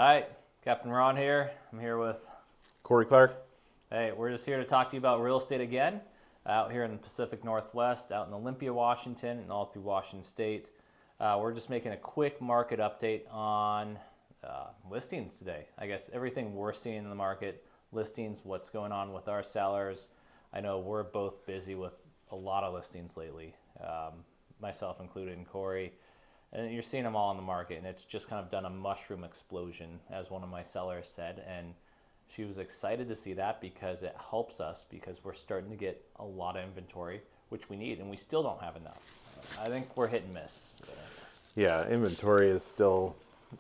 Hi, Captain Ron here. I'm here with, Corey Clark. hey, we're just here to talk to you about real estate again, out here in the Pacific Northwest, out in Olympia, Washington, and all through Washington State. We're just making a quick market update on listings today. I guess everything we're seeing in the market, listings, what's going on with our sellers. I know we're both busy with a lot of listings lately, myself included, and Corey. And you're seeing them all on the market, and it's just kind of done a mushroom explosion, as one of my sellers said. And she was excited to see that because it helps us, because we're starting to get a lot of inventory, which we need, and we still don't have enough. I think we're hit and miss. Yeah, inventory is still,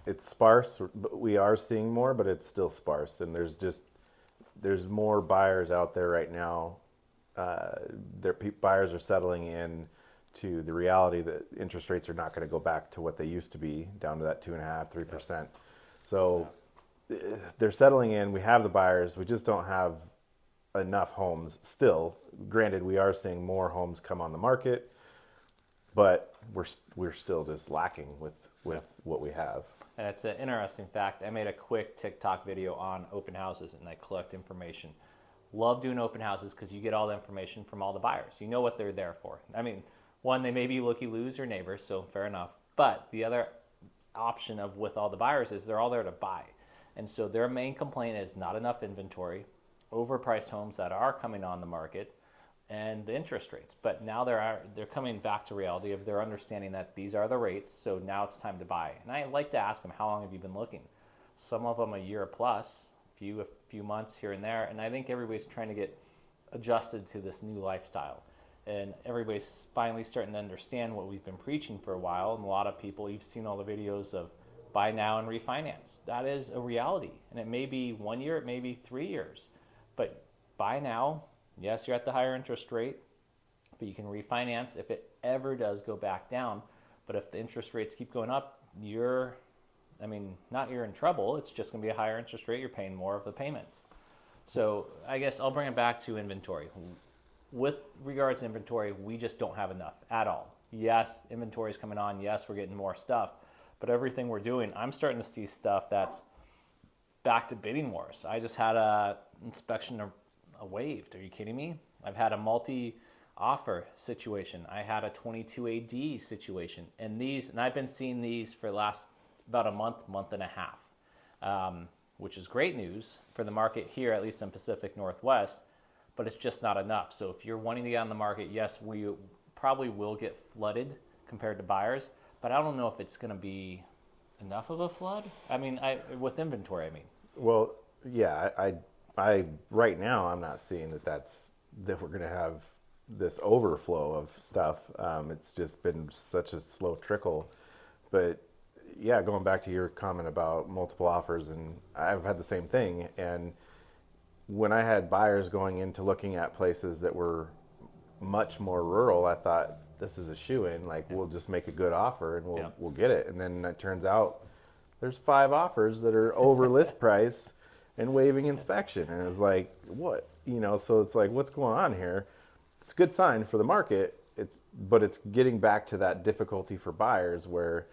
it's sparse, but we are seeing more, but it's still sparse. And there's more buyers out there right now. Buyers are settling in to the reality that interest rates are not going to go back to what they used to be, down to that 2.5%, 3%. So they're settling in. We have the buyers. We just don't have enough homes still. Granted, we are seeing more homes come on the market, but we're still just lacking with what we have. And it's an interesting fact. I made a quick TikTok video on open houses, and I collect information. Love doing open houses because you get all the information from all the buyers. You know what they're there for. I mean, one, they may be looky-loos or neighbors, so fair enough. But the other option of with all the buyers is they're all there to buy. And so their main complaint is not enough inventory, overpriced homes that are coming on the market, and the interest rates. But now they're coming back to reality of their understanding that these are the rates, so now it's time to buy. And I like to ask them, how long have you been looking? Some of them a year plus, a few months here and there. And I think everybody's trying to get adjusted to this new lifestyle. And everybody's finally starting to understand what we've been preaching for a while. And a lot of people, you've seen all the videos of buy now and refinance. That is a reality. And it may be 1 year, it may be 3 years. But buy now, yes, you're at the higher interest rate, but you can refinance if it ever does go back down. But if the interest rates keep going up, you're in trouble. It's just going to be a higher interest rate. You're paying more of the payments. So I guess I'll bring it back to inventory. With regards to inventory, we just don't have enough at all. Yes, inventory is coming on. Yes, we're getting more stuff. But everything we're doing, I'm starting to see stuff that's back to bidding wars. I just had a inspection waived. Are you kidding me? I've had a multi-offer situation. I had a 22 AD situation. And I've been seeing these for the last about a month and a half, which is great news for the market here, at least in Pacific Northwest. But it's just not enough. So if you're wanting to get on the market, yes, we probably will get flooded compared to buyers, but I don't know if it's going to be enough of a flood. With inventory, Well, yeah, I right now I'm not seeing that we're going to have this overflow of stuff. It's just been such a slow trickle. But yeah, going back to your comment about multiple offers, and I've had the same thing. And when I had buyers going into looking at places that were much more rural, I thought this is a shoo-in. Like, we'll just make a good offer and we'll get it. And then it turns out there's 5 offers that are over list price and waiving inspection. And it's like, what? So it's like, what's going on here? It's a good sign for the market. But it's getting back to that difficulty for buyers where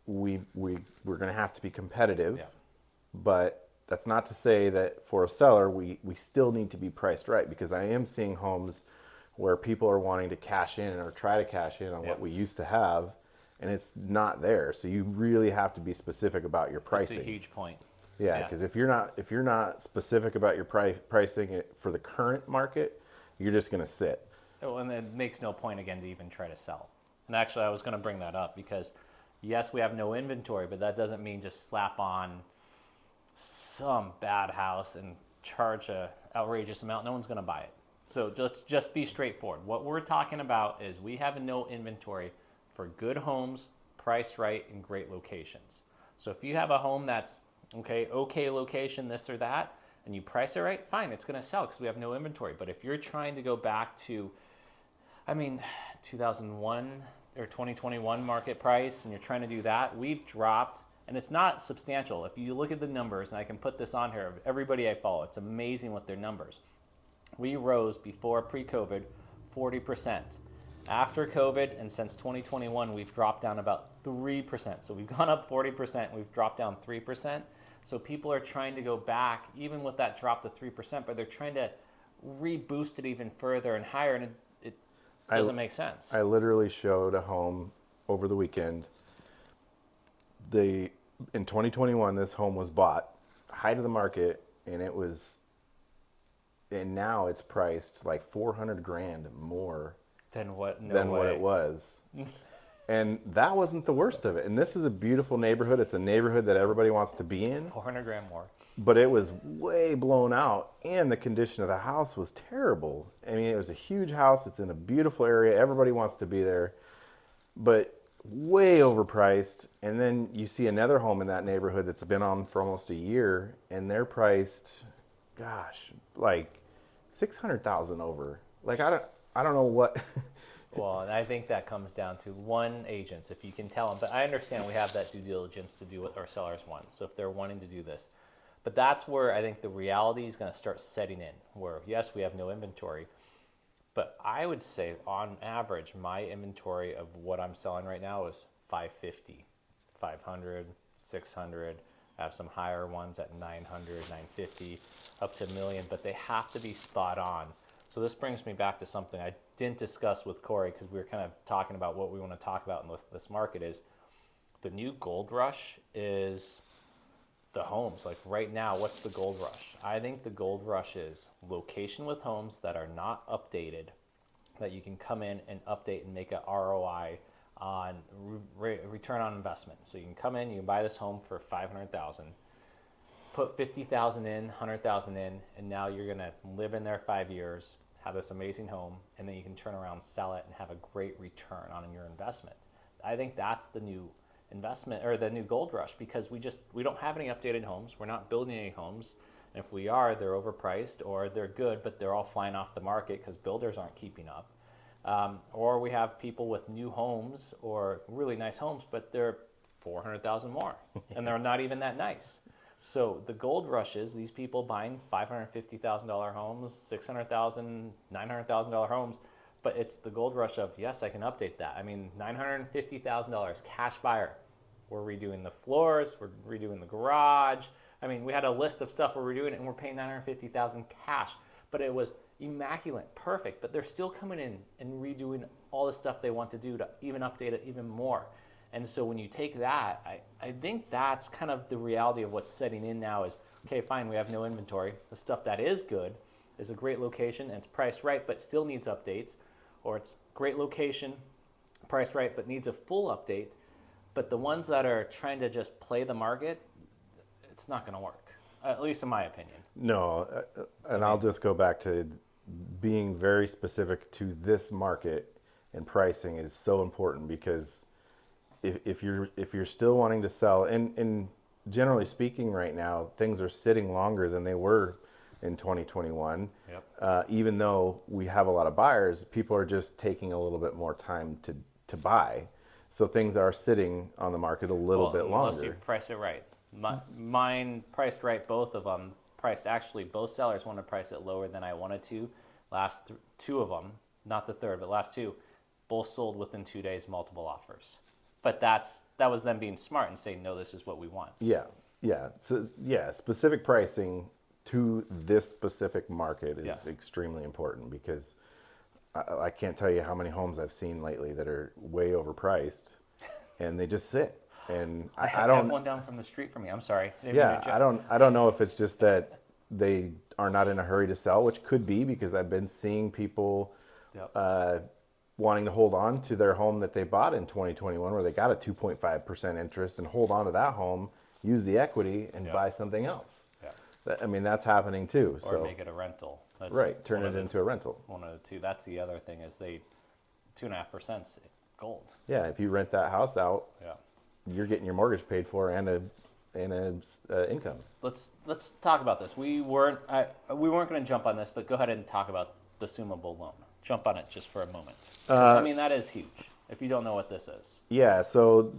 we're going to have to be competitive. Yeah. But that's not to say that for a seller, we still need to be priced right, because I am seeing homes where people are wanting to cash in or try to cash in on what we used to have, and it's not there. So you really have to be specific about your pricing. That's a huge point. Yeah, because if you're not specific about your pricing for the current market, you're just going to sit. Oh, and it makes no point again to even try to sell. And actually, I was going to bring that up because yes, we have no inventory, but that doesn't mean just slap on some bad house and charge a outrageous amount. No one's going to buy it. So just be straightforward. What we're talking about is we have no inventory for good homes, priced right, in great locations. So if you have a home that's okay location, this or that, and you price it right, fine, it's going to sell because we have no inventory. But if you're trying to go back to 2001 or 2021 market price, and you're trying to do that, we've dropped. And it's not substantial. If you look at the numbers, and I can put this on here, of everybody I follow, it's amazing with their numbers. We rose before pre-COVID 40%. After COVID and since 2021, we've dropped down about 3%. So we've gone up 40%, we've dropped down 3%. So people are trying to go back, even with that drop to 3%, but they're trying to reboost it even further and higher, and it doesn't make sense. I literally showed a home over the weekend. In 2021, this home was bought, height of the market, and now it's priced like 400 grand more Then what? No than way. what it was. And that wasn't the worst of it. And this is a beautiful neighborhood. It's a neighborhood that everybody wants to be in. 400 grand more. But it was way blown out, and the condition of the house was terrible. I mean, it was a huge house. It's in a beautiful area. Everybody wants to be there, but way overpriced. And then you see another home in that neighborhood that's been on for almost a year, and they're priced, gosh, like 600,000 over. Like I don't know what. Well, and I think that comes down to one, agents, if you can tell them. But I understand we have that due diligence to do what our sellers want. So if they're wanting to do this, but that's where I think the reality is going to start setting in. Where yes, we have no inventory, but I would say on average, my inventory of what I'm selling right now is 550, 500, 600. I have some higher ones at 900, 950, up to $1 million, but they have to be spot on. So this brings me back to something I didn't discuss with Corey, because we were kind of talking about what we want to talk about in this market is the new gold rush is the homes. Like right now, what's the gold rush? I think the gold rush is location with homes that are not updated, that you can come in and update and make a ROI on return on investment. So you can come in, you can buy this home for $500,000, put $50,000 in, $100,000 in, and now you're gonna live in there 5 years, have this amazing home, and then you can turn around, sell it, and have a great return on your investment. I think that's the new investment, or the new gold rush, because we don't have any updated homes. We're not building any homes. And if we are, they're overpriced, or they're good, but they're all flying off the market because builders aren't keeping up. Or we have people with new homes or really nice homes, but they're 400,000 more, and they're not even that nice. So the gold rush is these people buying $550,000 homes, $600,000, $900,000 homes, but it's the gold rush of, yes, I can update that. I mean, $950,000 cash buyer. We're redoing the floors, we're redoing the garage. I mean, we had a list of stuff we're redoing, and we're paying $950,000 cash, but it was immaculate, perfect. But they're still coming in and redoing all the stuff they want to do to even update it even more. And so when you take that, I think that's kind of the reality of what's setting in now is, okay, fine, we have no inventory. The stuff that is good is a great location and it's priced right, but still needs updates. Or it's great location, priced right, but needs a full update. But the ones that are trying to just play the market, it's not going to work, at least in my opinion. No, and I'll just go back to being very specific to this market, and pricing is so important, because if you're still wanting to sell, and generally speaking right now, things are sitting longer than they were in 2021. Yep. Even though we have a lot of buyers, people are just taking a little bit more time to buy. So things are sitting on the market a little bit longer. Unless you price it right. Mine priced right, both of them priced. Actually, both sellers want to price it lower than I wanted to. Last two of them, not the third, but last two, both sold within 2 days, multiple offers. But that was them being smart and saying, no, this is what we want. Yeah. So specific pricing to this specific market is extremely important, because I can't tell you how many homes I've seen lately that are way overpriced, and they just sit. And I have one down from the street from me. I'm sorry. I don't know if it's just that they are not in a hurry to sell, which could be, because I've been seeing people wanting to hold on to their home that they bought in 2021, where they got a 2.5% interest, and hold on to that home, use the equity, and buy something else. I mean, that's happening too. Or make it a rental. That's right, turn it into a rental. One of the two. That's the other thing is 2.5% gold. Yeah, if you rent that house out, you're getting your mortgage paid for and a income. Let's talk about this. We weren't going to jump on this, but go ahead and talk about the assumable loan. Jump on it just for a moment. I mean, that is huge. If you don't know what this is. Yeah. So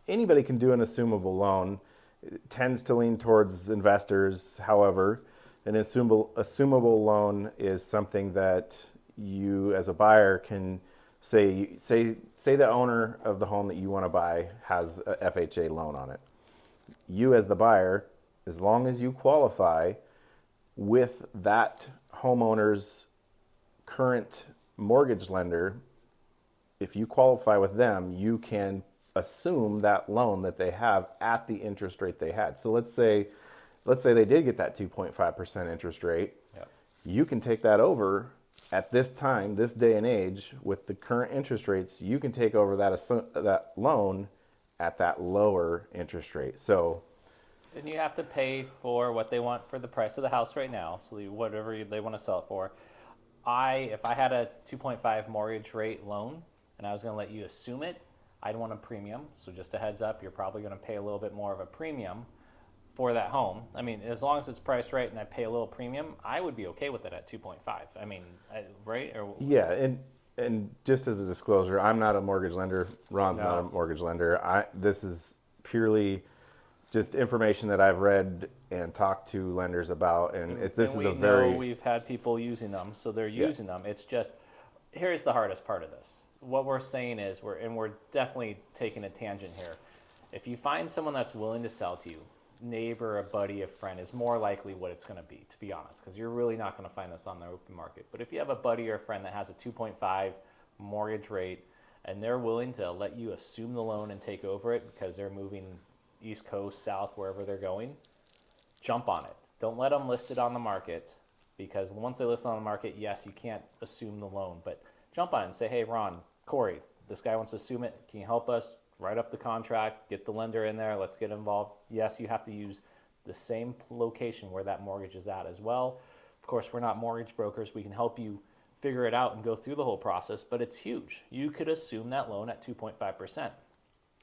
anybody can do an assumable loan. It tends to lean towards investors. However, an assumable loan is something that you, as a buyer, can Say the owner of the home that you want to buy has a FHA loan on it. You as the buyer, as long as you qualify with that homeowner's current mortgage lender, if you qualify with them, you can assume that loan that they have at the interest rate they had. So let's say they did get that 2.5% interest rate. Yep. You can take that over at this time, this day and age, with the current interest rates. You can take over that loan at that lower interest rate. So Then you have to pay for what they want for the price of the house right now, so whatever they want to sell it for. If I had a 2.5 mortgage rate loan and I was going to let you assume it, I'd want a premium. So just a heads up, you're probably going to pay a little bit more of a premium for that home. I mean, as long as it's priced right and I pay a little premium, I would be okay with it at 2.5. I mean, right? yeah, and just as a disclosure, I'm not a mortgage lender. Ron's not a mortgage lender. This is purely just information that I've read and talked to lenders about, and we've had people using them, so they're using them. It's just, here's the hardest part of this. What we're saying is, we're definitely taking a tangent here. If you find someone that's willing to sell to you, neighbor, a buddy, a friend, is more likely what it's going to be honest, because you're really not going to find this on the open market. But if you have a buddy or a friend that has a 2.5 mortgage rate and they're willing to let you assume the loan and take over it because they're moving East Coast, South, wherever they're going, jump on it. Don't let them list it on the market, because once they list it on the market, yes, you can't assume the loan, but jump on it and say, hey, Ron, Corey, this guy wants to assume it. Can you help us write up the contract, get the lender in there, let's get involved. Yes, you have to use the same location where that mortgage is at as well. Of course, we're not mortgage brokers. We can help you figure it out and go through the whole process, but it's huge. You could assume that loan at 2.5%.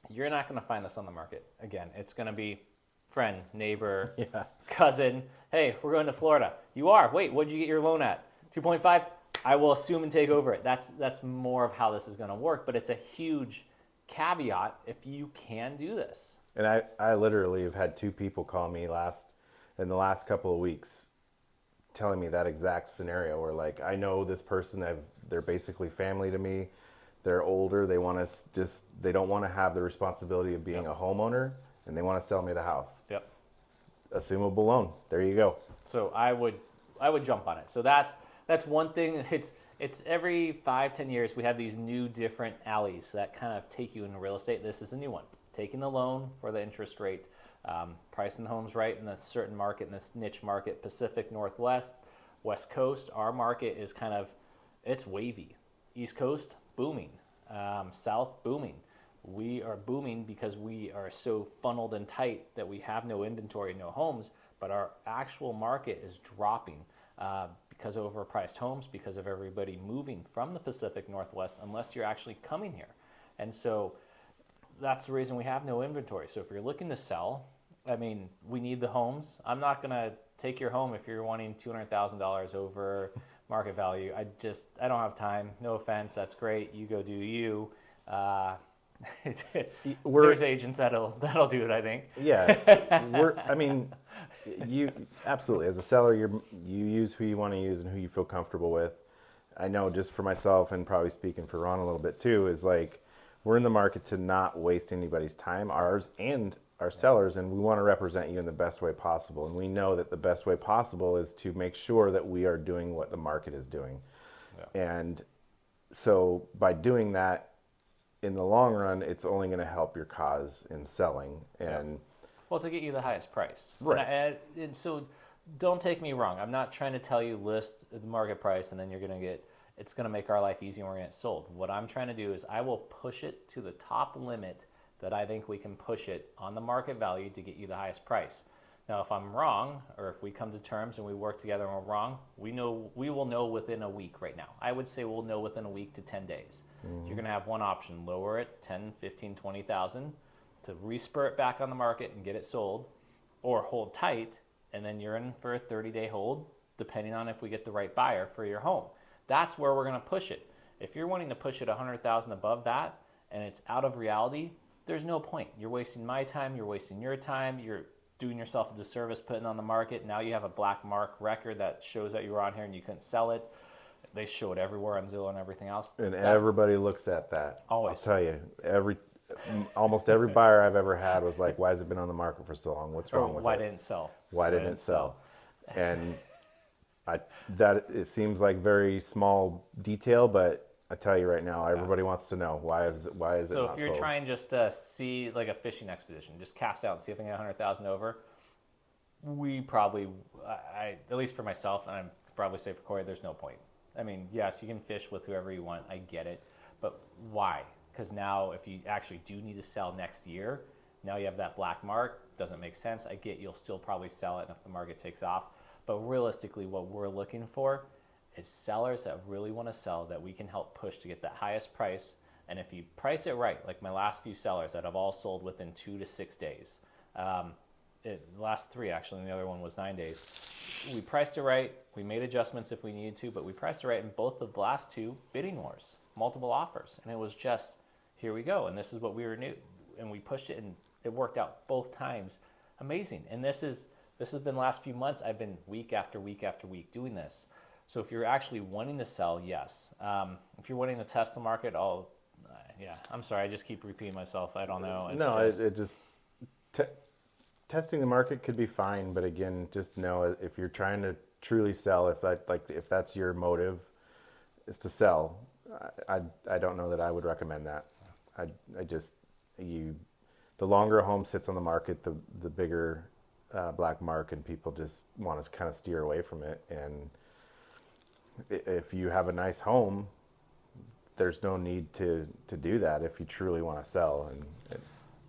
You're not going to find this on the market. Again, it's going to be friend, neighbor, cousin. Hey, we're going to Florida. You are? Wait, what did you get your loan at? 2.5? I will assume and take over it. That's more of how this is going to work, but it's a huge caveat if you can do this. And I literally have had 2 people call me in the last couple of weeks telling me that exact scenario where, like, I know this person, they're basically family to me. They're older. They don't want to have the responsibility of being a homeowner, and they want to sell me the house. Yep. Assumable loan. There you go. So I would jump on it. So that's one thing. It's every 5-10 years we have these new different alleys that kind of take you into real estate. This is a new one. Taking the loan for the interest rate, pricing the homes right in a certain market, in this niche market, Pacific Northwest, West Coast. Our market is it's wavy. East Coast, booming. South, booming. We are booming because we are so funneled and tight that we have no inventory, no homes, but our actual market is dropping because of overpriced homes, because of everybody moving from the Pacific Northwest, unless you're actually coming here. And so that's the reason we have no inventory. So if you're looking to sell, I mean, we need the homes. I'm not going to take your home if you're wanting $200,000 over market value. I don't have time. No offense. That's great. You go do you. There's agents that'll do it, I think. Yeah. You absolutely, as a seller, you use who you want to use and who you feel comfortable with. I know, just for myself, and probably speaking for Ron a little bit too, is like, we're in the market to not waste anybody's time, ours and our sellers, and we want to represent you in the best way possible. And we know that the best way possible is to make sure that we are doing what the market is doing. Yeah. And so by doing that, in the long run, it's only going to help your cause in selling. And well, to get you the highest price. Right. And so don't take me wrong. I'm not trying to tell you list the market price and then it's going to make our life easy and we're going to get sold. What I'm trying to do is I will push it to the top limit that I think we can push it on the market value to get you the highest price. Now, if I'm wrong, or if we come to terms and we work together and we're wrong, we will know within a week right now. I would say we'll know within a week to 10 days. Mm-hmm. You're going to have one option: lower it 10, 15, 20,000 to re-spur it back on the market and get it sold, or hold tight, and then you're in for a 30-day hold, depending on if we get the right buyer for your home. That's where we're going to push it. If you're wanting to push it 100,000 above that and it's out of reality, there's no point. You're wasting my time. You're wasting your time. You're doing yourself a disservice putting on the market. Now you have a black mark record that shows that you were on here and you couldn't sell it. They show it everywhere on Zillow and everything else. And everybody looks at that. Always. I'll tell you, almost every buyer I've ever had was like, "Why has it been on the market for so long? What's Or wrong with why it? didn't it sell? Why didn't it sell?" And that it seems like very small detail, but I tell you right now, everybody wants to know why is it So not if you're sold? trying just to see like a fishing expedition, just cast out and see if I can get 100,000 over. We probably, at least for myself, and I'm probably say for Corey, there's no point. I mean, yes, you can fish with whoever you want. I get it, but why? Because now, if you actually do need to sell next year, now you have that black mark. Doesn't make sense. I get you'll still probably sell it if the market takes off, but realistically, what we're looking for is sellers that really want to sell that we can help push to get that highest price. And if you price it right, like my last few sellers that have all sold within 2 to 6 days. The last 3 actually, and the other one was 9 days. We priced it right. We made adjustments if we needed to, but we priced it right in both of the last 2 bidding wars, multiple offers, and it was just, here we go, and this is what we were new, and we pushed it, and it worked out both times. Amazing. And this has been the last few months. I've been week after week after week doing this. So if you're actually wanting to sell, yes. If you're wanting to test the market, yeah. I'm sorry, I just keep repeating myself. I don't know. Testing the market could be fine, but again, just know if you're trying to truly sell, if that's your motive, is to sell. I don't know that I would recommend that. The longer a home sits on the market, the bigger black mark, and people just want to kind of steer away from it. And if you have a nice home, there's no need to do that if you truly want to sell.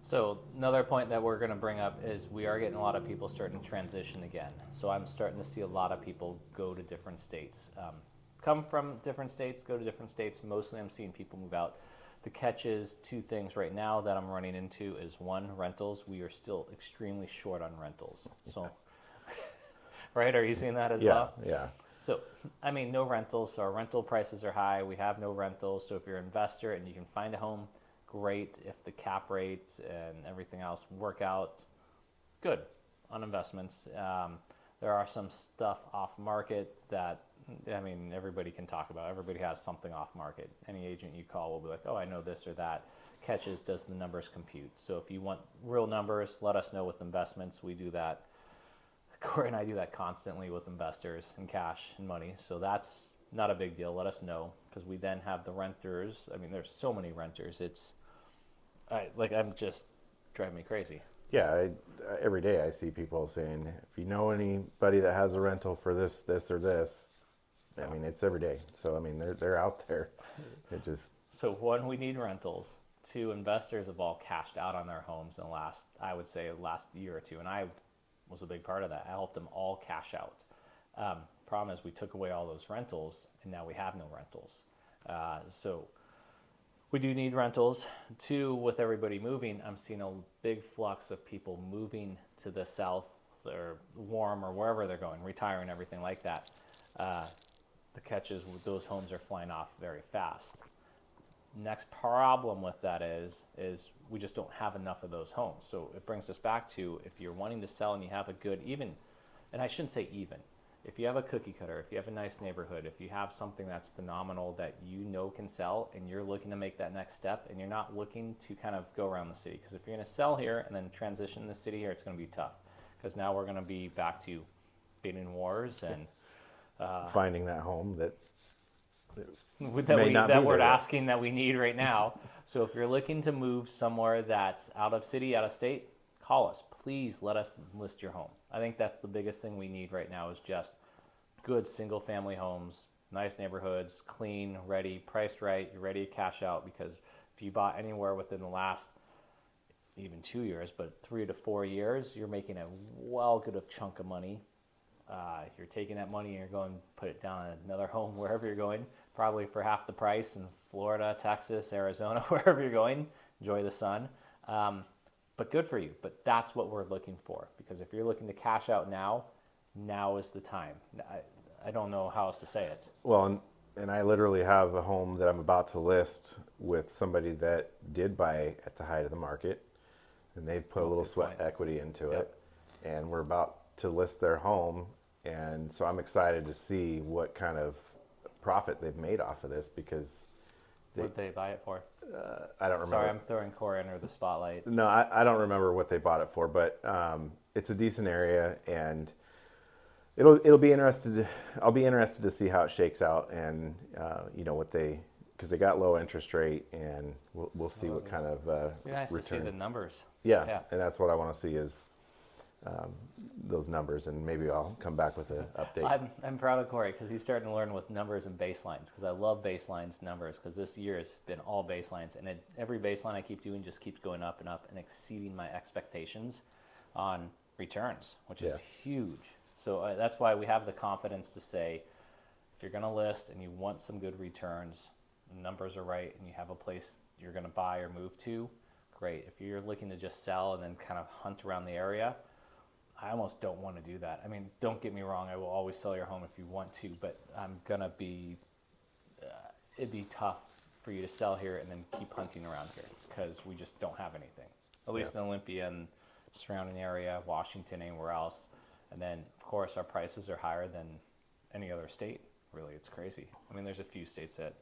So another point that we're going to bring up is we are getting a lot of people starting to transition again. So I'm starting to see a lot of people go to different states, come from different states, go to different states. Mostly I'm seeing people move out. The catch is 2 things right now that I'm running into is 1, rentals. We are still extremely short on rentals. So, right? Are you seeing that as well? Yeah. So, I mean, no rentals. So our rental prices are high. We have no rentals. So if you're an investor and you can find a home, great. If the cap rate and everything else work out, good on investments. There are some stuff off market that, I mean, everybody can talk about. Everybody has something off market. Any agent you call will be like, oh, I know this or that. Catches, does the numbers compute? So if you want real numbers, let us know with investments. We do that. Corey and I do that constantly with investors and cash and money. So that's not a big deal. Let us know, because we then have the renters. I mean, there's so many renters. I'm just driving me crazy. Yeah, every day I see people saying, if you know anybody that has a rental for this, or this, I mean, it's every day. So, I mean, they're out there. So 1, we need rentals. 2, investors have all cashed out on their homes in the last year or 2. And I was a big part of that. I helped them all cash out. Problem is we took away all those rentals and now we have no rentals. So we do need rentals. 2, with everybody moving, I'm seeing a big flux of people moving to the south or warm or wherever they're going, retiring, everything like that. The catch is those homes are flying off very fast. Next problem with that is we just don't have enough of those homes. So it brings us back to, if you're wanting to sell and you have a good, and I shouldn't say even, if you have a cookie cutter, if you have a nice neighborhood, if you have something that's phenomenal that you know can sell, and you're looking to make that next step, and you're not looking to kind of go around the city, because if you're going to sell here and then transition the city here, it's going to be tough, because now we're going to be back to bidding wars and finding that home that we're asking that we need right now. So if you're looking to move somewhere that's out of city, out of state, call us. Please let us list your home. I think that's the biggest thing we need right now, is just good single family homes, nice neighborhoods, clean, ready, priced right, you're ready to cash out, because if you bought anywhere within the last even 2 years, but 3 to 4 years, you're making a good of chunk of money. You're taking that money and you're going to put it down in another home wherever you're going, probably for half the price in Florida, Texas, Arizona, wherever you're going. Enjoy the sun. But good for you. But that's what we're looking for, because if you're looking to cash out now is the time. I don't know how else to say it. Well, and I literally have a home that I'm about to list with somebody that did buy at the height of the market, and they've put a little sweat equity into it, and we're about to list their home. And so I'm excited to see what kind of profit they've made off of this because What did they buy it for? I don't remember. Sorry, I'm throwing Corey under the spotlight. No, I don't remember what they bought it for, but it's a decent area, and it'll be interested. I'll be interested to see how it shakes out, and what because they got low interest rate, and we'll see what kind of It'd be nice return. to see the numbers. Yeah, and that's what I want to see is those numbers, and maybe I'll come back with an update. I'm proud of Corey because he's starting to learn with numbers and baselines, because I love baselines numbers, because this year has been all baselines, and every baseline I keep doing just keeps going up and exceeding my expectations on returns, which is huge. So that's why we have the confidence to say, if you're going to list and you want some good returns, the numbers are right, and you have a place you're going to buy or move to, great. If you're looking to just sell and then kind of hunt around the area, I almost don't want to do that. I mean, don't get me wrong, I will always sell your home if you want to, but it'd be tough for you to sell here and then keep hunting around here, because we just don't have anything. At least in Olympia and surrounding area, Washington, anywhere else. And then, of course, our prices are higher than any other state. Really, it's crazy. I mean, there's a few states that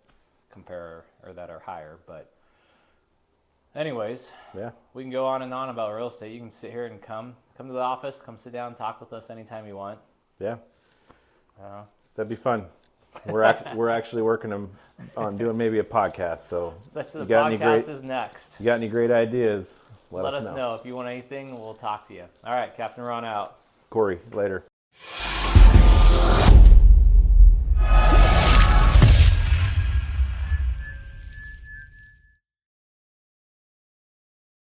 compare or that are higher, but anyways, we can go on and on about real estate. You can sit here and come to the office, come sit down, talk with us anytime you want. Yeah, that'd be fun. We're actually working on doing maybe a podcast. So the podcast is next. You got any great ideas? Let us know. If you want anything, we'll talk to you. All right, Captain Ron out. Corey, later.